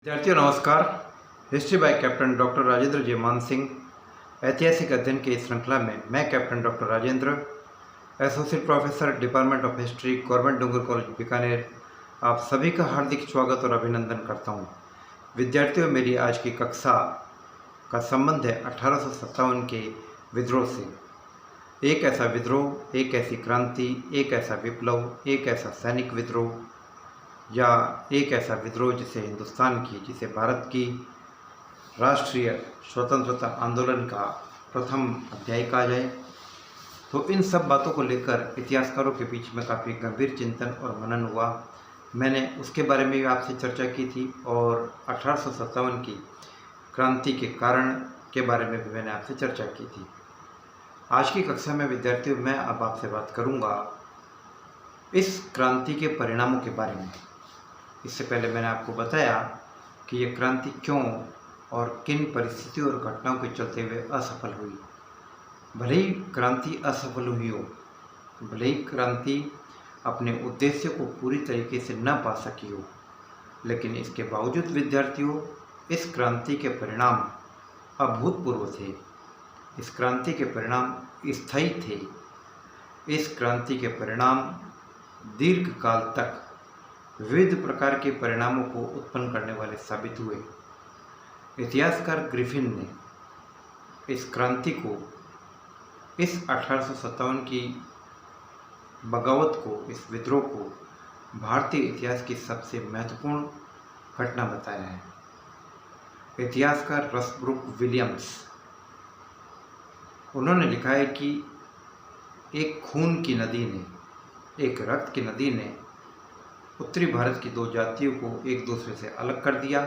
विद्यार्थियों नमस्कार। History by captain doctor Rajendra ji Man Singh ऐतिहासिक अध्ययन की इस श्रृंखला में मैं captain doctor Rajendra, associate professor department of history, government Dungar college Bikaner, आप सभी का हार्दिक स्वागत और अभिनंदन करता हूं। विद्यार्थियों, मेरी आज की कक्षा का संबंध है 1857 के विद्रोह से। एक ऐसा विद्रोह, एक ऐसी क्रांति, एक ऐसा विप्लव, एक ऐसा सैनिक विद्रोह या एक ऐसा विद्रोह जिसे भारत की राष्ट्रीय स्वतंत्रता आंदोलन का प्रथम अध्याय कहा जाए। तो इन सब बातों को लेकर इतिहासकारों के बीच में काफ़ी गंभीर चिंतन और मनन हुआ। मैंने उसके बारे में भी आपसे चर्चा की थी और 1857 की क्रांति के कारण के बारे में भी मैंने आपसे चर्चा की थी। आज की कक्षा में विद्यार्थियों, मैं अब आपसे बात करूंगा इस क्रांति के परिणामों के बारे में। इससे पहले मैंने आपको बताया कि यह क्रांति क्यों और किन परिस्थितियों और घटनाओं के चलते हुए असफल हुई। भले ही क्रांति असफल हुई हो, भले ही क्रांति अपने उद्देश्य को पूरी तरीके से न पा सकी हो, लेकिन इसके बावजूद विद्यार्थियों, इस क्रांति के परिणाम अभूतपूर्व थे। इस क्रांति के परिणाम स्थायी थे। इस क्रांति के परिणाम दीर्घ काल तक विविध प्रकार के परिणामों को उत्पन्न करने वाले साबित हुए। इतिहासकार ग्रिफिन ने इस क्रांति को, इस 1857 की बगावत को, इस विद्रोह को भारतीय इतिहास की सबसे महत्वपूर्ण घटना बताया है। इतिहासकार रसब्रुक विलियम्स, उन्होंने लिखा है कि एक खून की नदी ने, एक रक्त की नदी ने उत्तरी भारत की दो जातियों को एक दूसरे से अलग कर दिया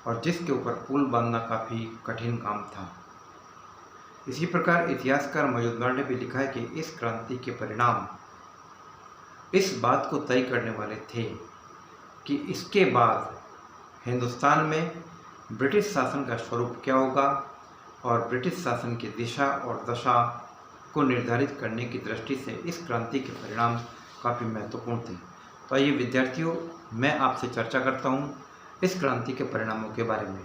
और जिसके ऊपर पुल बांधना काफ़ी कठिन काम था। इसी प्रकार इतिहासकार मजुमदार ने भी लिखा है कि इस क्रांति के परिणाम इस बात को तय करने वाले थे कि इसके बाद हिंदुस्तान में ब्रिटिश शासन का स्वरूप क्या होगा और ब्रिटिश शासन की दिशा और दशा को निर्धारित करने की दृष्टि से इस क्रांति के परिणाम काफ़ी महत्वपूर्ण थे। तो आइए विद्यार्थियों, मैं आपसे चर्चा करता हूँ इस क्रांति के परिणामों के बारे में।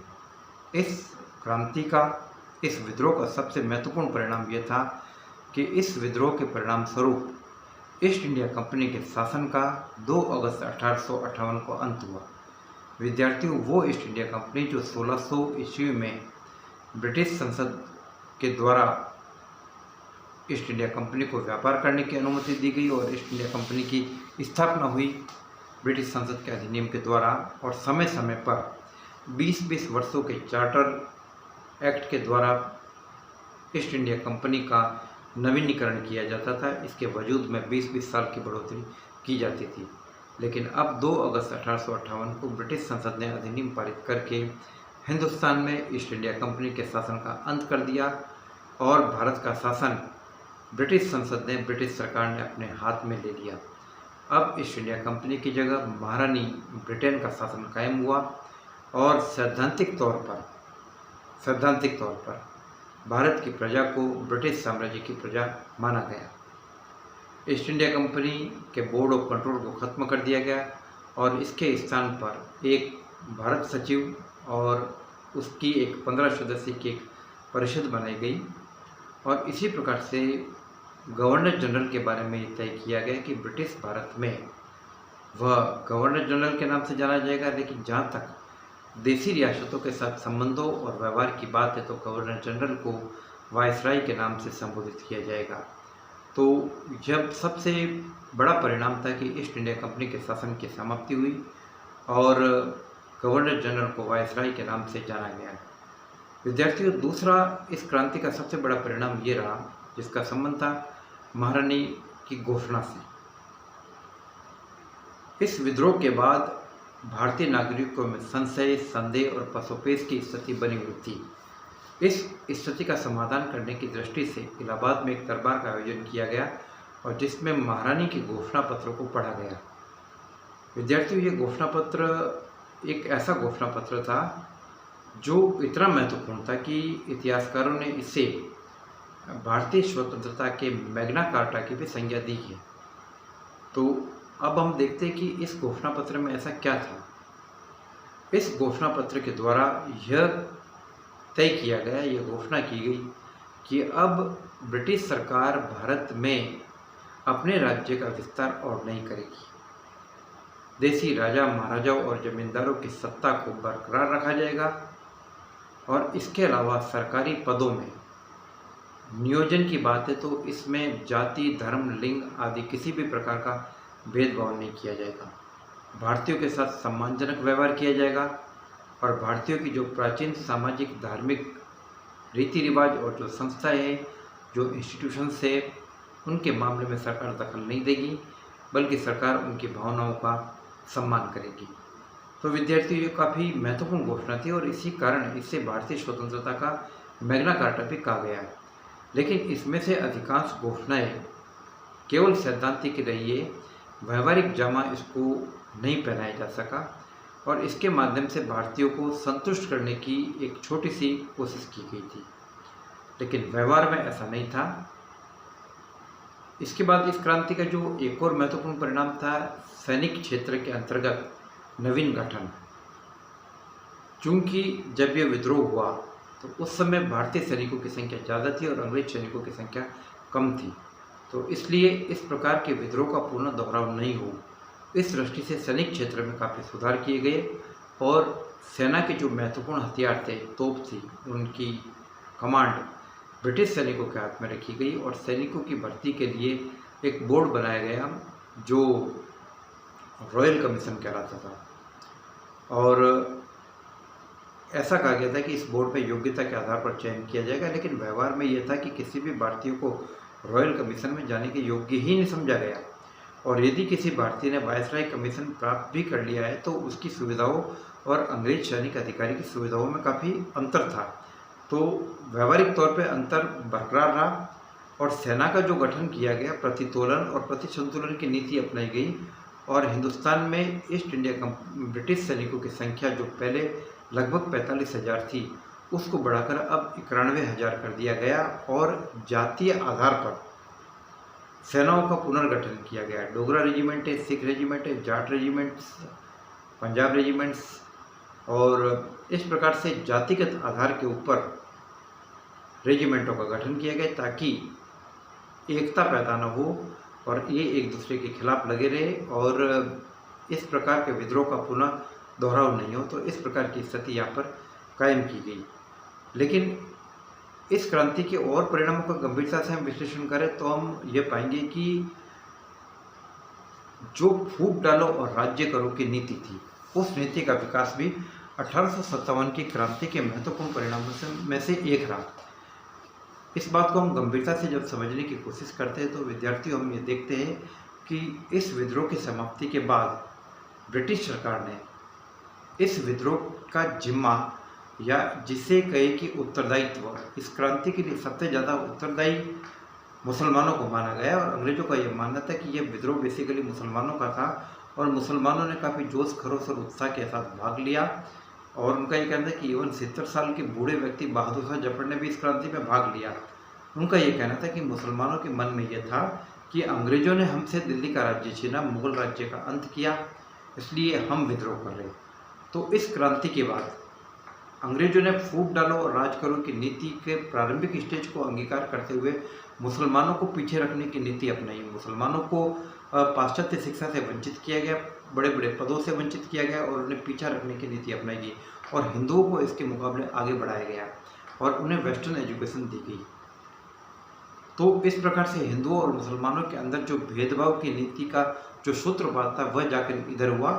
इस क्रांति का, इस विद्रोह का सबसे महत्वपूर्ण परिणाम यह था कि इस विद्रोह के परिणाम स्वरूप ईस्ट इंडिया कंपनी के शासन का 2 अगस्त 1858 को अंत हुआ। विद्यार्थियों, वो ईस्ट इंडिया कंपनी जो 1600 ईस्वी में ब्रिटिश संसद के द्वारा ईस्ट इंडिया कंपनी को व्यापार करने की अनुमति दी गई और ईस्ट इंडिया कंपनी की स्थापना हुई ब्रिटिश संसद के अधिनियम के द्वारा, और समय समय पर 20-20 वर्षों के चार्टर एक्ट के द्वारा ईस्ट इंडिया कंपनी का नवीनीकरण किया जाता था। इसके वजूद में 20-20 साल की बढ़ोतरी की जाती थी। लेकिन अब 2 अगस्त 1858 को ब्रिटिश संसद ने अधिनियम पारित करके हिंदुस्तान में ईस्ट इंडिया कंपनी के शासन का अंत कर दिया और भारत का शासन ब्रिटिश संसद ने, ब्रिटिश सरकार ने अपने हाथ में ले लिया। अब ईस्ट इंडिया कंपनी की जगह महारानी ब्रिटेन का शासन कायम हुआ और सैद्धांतिक तौर पर भारत की प्रजा को ब्रिटिश साम्राज्य की प्रजा माना गया। ईस्ट इंडिया कंपनी के बोर्ड ऑफ कंट्रोल को ख़त्म कर दिया गया और इसके स्थान पर एक भारत सचिव और उसकी एक 15 सदस्य की एक परिषद बनाई गई। और इसी प्रकार से गवर्नर जनरल के बारे में ये तय किया गया कि ब्रिटिश भारत में वह गवर्नर जनरल के नाम से जाना जाएगा, लेकिन जहाँ तक देसी रियासतों के साथ संबंधों और व्यवहार की बात है तो गवर्नर जनरल को वायसराय के नाम से संबोधित किया जाएगा। तो जब सबसे बड़ा परिणाम था कि ईस्ट इंडिया कंपनी के शासन की समाप्ति हुई और गवर्नर जनरल को वायसराय के नाम से जाना गया। विद्यार्थियों, दूसरा इस क्रांति का सबसे बड़ा परिणाम ये रहा जिसका संबंध था महारानी की घोषणा से। इस विद्रोह के बाद भारतीय नागरिकों में संशय, संदेह और पसोपेश की स्थिति बनी हुई थी। इस स्थिति का समाधान करने की दृष्टि से इलाहाबाद में एक दरबार का आयोजन किया गया और जिसमें महारानी के घोषणा पत्र को पढ़ा गया। विद्यार्थियों, ये घोषणा पत्र एक ऐसा घोषणा पत्र था जो इतना महत्वपूर्ण था कि इतिहासकारों ने इसे भारतीय स्वतंत्रता के मैग्ना कार्टा की भी संज्ञा दी है। तो अब हम देखते हैं कि इस घोषणा पत्र में ऐसा क्या था। इस घोषणा पत्र के द्वारा यह तय किया गया, यह घोषणा की गई कि अब ब्रिटिश सरकार भारत में अपने राज्य का विस्तार और नहीं करेगी। देसी राजा महाराजाओं और जमींदारों की सत्ता को बरकरार रखा जाएगा और इसके अलावा सरकारी पदों में नियोजन की बात है तो इसमें जाति, धर्म, लिंग आदि किसी भी प्रकार का भेदभाव नहीं किया जाएगा। भारतीयों के साथ सम्मानजनक व्यवहार किया जाएगा और भारतीयों की जो प्राचीन सामाजिक, धार्मिक रीति रिवाज और जो संस्थाएं हैं, जो इंस्टीट्यूशंस है, उनके मामले में सरकार दखल नहीं देगी, बल्कि सरकार उनकी भावनाओं का सम्मान करेगी। तो विद्यार्थियों, ये काफ़ी महत्वपूर्ण घोषणा थी और इसी कारण इसे भारतीय स्वतंत्रता का मैग्ना कार्टा भी कहा गया है। लेकिन इसमें से अधिकांश घोषणाएं केवल सैद्धांतिक रही है, व्यवहारिक जामा इसको नहीं पहनाया जा सका और इसके माध्यम से भारतीयों को संतुष्ट करने की एक छोटी सी कोशिश की गई थी, लेकिन व्यवहार में ऐसा नहीं था। इसके बाद इस क्रांति का जो एक और महत्वपूर्ण परिणाम था, सैनिक क्षेत्र के अंतर्गत नवीन गठन। चूंकि जब यह विद्रोह हुआ तो उस समय भारतीय सैनिकों की संख्या ज़्यादा थी और अंग्रेज सैनिकों की संख्या कम थी, तो इसलिए इस प्रकार के विद्रोह का पूर्ण दोहराव नहीं हो, इस दृष्टि से सैनिक क्षेत्र में काफ़ी सुधार किए गए और सेना के जो महत्वपूर्ण हथियार थे, तोप थी, उनकी कमांड ब्रिटिश सैनिकों के हाथ में रखी गई और सैनिकों की भर्ती के लिए एक बोर्ड बनाया गया जो रॉयल कमीशन कहलाता था और ऐसा कहा गया था कि इस बोर्ड में योग्यता के आधार पर चयन किया जाएगा। लेकिन व्यवहार में यह था कि किसी भी भारतीय को रॉयल कमीशन में जाने के योग्य ही नहीं समझा गया और यदि किसी भारतीय ने वायसराय कमीशन प्राप्त भी कर लिया है तो उसकी सुविधाओं और अंग्रेज सैनिक अधिकारी की सुविधाओं में काफ़ी अंतर था। तो व्यवहारिक तौर पर अंतर बरकरार रहा और सेना का जो गठन किया गया, प्रतितोलन और प्रतिसंतुलन की नीति अपनाई गई और हिंदुस्तान में ईस्ट इंडिया ब्रिटिश सैनिकों की संख्या जो पहले लगभग 45,000 थी, उसको बढ़ाकर अब 91,000 कर दिया गया और जातीय आधार पर सेनाओं का पुनर्गठन किया गया। डोगरा रेजिमेंट है, सिख रेजिमेंट है, जाट रेजिमेंट्स, पंजाब रेजिमेंट्स और इस प्रकार से जातिगत आधार के ऊपर रेजिमेंटों का गठन किया गया ताकि एकता पैदा न हो और ये एक दूसरे के खिलाफ लगे रहे और इस प्रकार के विद्रोह का पुनः दोहराव नहीं हो। तो इस प्रकार की स्थिति यहाँ पर कायम की गई। लेकिन इस क्रांति के और परिणामों का गंभीरता से हम विश्लेषण करें तो हम ये पाएंगे कि जो फूट डालो और राज्य करो की नीति थी, उस नीति का विकास भी 1857 की क्रांति के महत्वपूर्ण परिणामों में से एक रहा। इस बात को हम गंभीरता से जब समझने की कोशिश करते हैं तो विद्यार्थियों हम ये देखते हैं कि इस विद्रोह की समाप्ति के बाद ब्रिटिश सरकार ने इस विद्रोह का जिम्मा या जिसे कहे कि उत्तरदायित्व, इस क्रांति के लिए सबसे ज़्यादा उत्तरदायी मुसलमानों को माना गया और अंग्रेज़ों का यह मानना था कि यह विद्रोह बेसिकली मुसलमानों का था और मुसलमानों ने काफ़ी जोश खरोश और उत्साह के साथ भाग लिया और उनका ये कहना था कि इवन 70 साल के बूढ़े व्यक्ति बहादुर शाह जफर ने भी इस क्रांति में भाग लिया। उनका ये कहना था कि मुसलमानों के मन में यह था कि अंग्रेज़ों ने हमसे दिल्ली का राज्य छीना, मुगल राज्य का अंत किया, इसलिए हम विद्रोह कर रहे। तो इस क्रांति के बाद अंग्रेज़ों ने फूट डालो और राज करो की नीति के प्रारंभिक स्टेज को अंगीकार करते हुए मुसलमानों को पीछे रखने की नीति अपनाई। मुसलमानों को पाश्चात्य शिक्षा से वंचित किया गया, बड़े बड़े पदों से वंचित किया गया और उन्हें पीछा रखने की नीति अपनाई गई और हिंदुओं को इसके मुकाबले आगे बढ़ाया गया और उन्हें वेस्टर्न एजुकेशन दी गई। तो इस प्रकार से हिंदुओं और मुसलमानों के अंदर जो भेदभाव की नीति का जो सूत्रपात था वह जाकर इधर हुआ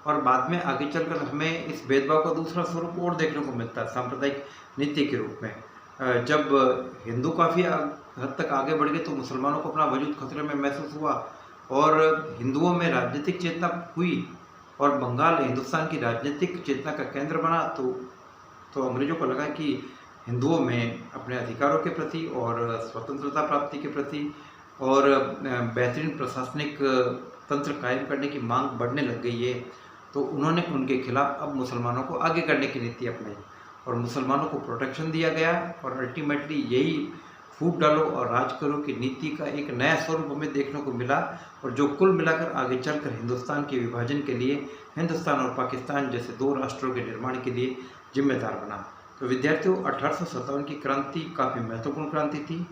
और बाद में आगे चलकर हमें इस भेदभाव का दूसरा स्वरूप और देखने को मिलता है सांप्रदायिक नीति के रूप में। जब हिंदू काफ़ी हद तक आगे बढ़ गए तो मुसलमानों को अपना वजूद खतरे में महसूस हुआ और हिंदुओं में राजनीतिक चेतना हुई और बंगाल हिंदुस्तान की राजनीतिक चेतना का केंद्र बना। तो अंग्रेज़ों को लगा कि हिंदुओं में अपने अधिकारों के प्रति और स्वतंत्रता प्राप्ति के प्रति और बेहतरीन प्रशासनिक तंत्र कायम करने की मांग बढ़ने लग गई है। तो उन्होंने उनके खिलाफ अब मुसलमानों को आगे करने की नीति अपनाई और मुसलमानों को प्रोटेक्शन दिया गया और अल्टीमेटली यही फूट डालो और राज करो की नीति का एक नया स्वरूप हमें देखने को मिला, और जो कुल मिलाकर आगे चलकर हिंदुस्तान के विभाजन के लिए, हिंदुस्तान और पाकिस्तान जैसे दो राष्ट्रों के निर्माण के लिए जिम्मेदार बना। तो विद्यार्थियों, 1857 की क्रांति काफ़ी महत्वपूर्ण क्रांति थी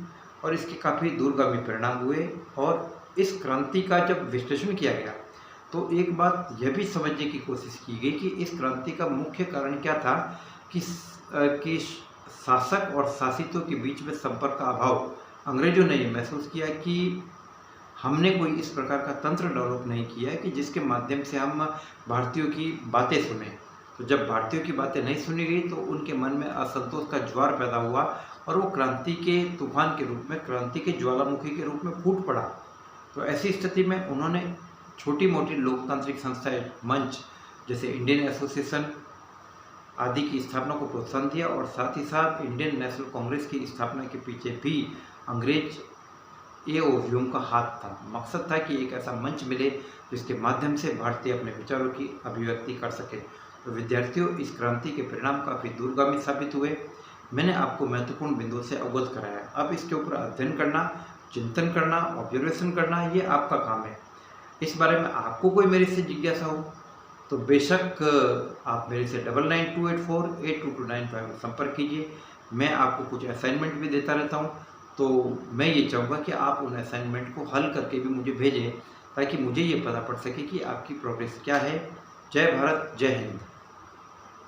और इसके काफ़ी दूरगामी परिणाम हुए। और इस क्रांति का जब विश्लेषण किया गया तो एक बात यह भी समझने की कोशिश की गई कि इस क्रांति का मुख्य कारण क्या था कि शासक और शासितों के बीच में संपर्क का अभाव। अंग्रेजों ने ये महसूस किया कि हमने कोई इस प्रकार का तंत्र डेवलप नहीं किया है कि जिसके माध्यम से हम भारतीयों की बातें सुने। तो जब भारतीयों की बातें नहीं सुनी गई तो उनके मन में असंतोष का ज्वार पैदा हुआ और वो क्रांति के तूफान के रूप में, क्रांति के ज्वालामुखी के रूप में फूट पड़ा। तो ऐसी स्थिति में उन्होंने छोटी मोटी लोकतांत्रिक संस्थाएं, मंच जैसे इंडियन एसोसिएशन आदि की स्थापना को प्रोत्साहन दिया, और साथ ही साथ इंडियन नेशनल कांग्रेस की स्थापना के पीछे भी अंग्रेज एओव्यूम का हाथ था। मकसद था कि एक ऐसा मंच मिले जिसके माध्यम से भारतीय अपने विचारों की अभिव्यक्ति कर सके। तो विद्यार्थियों, इस क्रांति के परिणाम काफ़ी दूरगामी साबित हुए। मैंने आपको महत्वपूर्ण बिंदुओं से अवगत कराया। अब इसके ऊपर अध्ययन करना, चिंतन करना, ऑब्जर्वेशन करना, ये आपका काम है। इस बारे में आपको कोई मेरे से जिज्ञासा हो तो बेशक आप मेरे से 9928482295 में संपर्क कीजिए। मैं आपको कुछ असाइनमेंट भी देता रहता हूँ, तो मैं ये चाहूँगा कि आप उन असाइनमेंट को हल करके भी मुझे भेजें ताकि मुझे ये पता पड़ सके कि आपकी प्रोग्रेस क्या है। जय भारत, जय हिंद।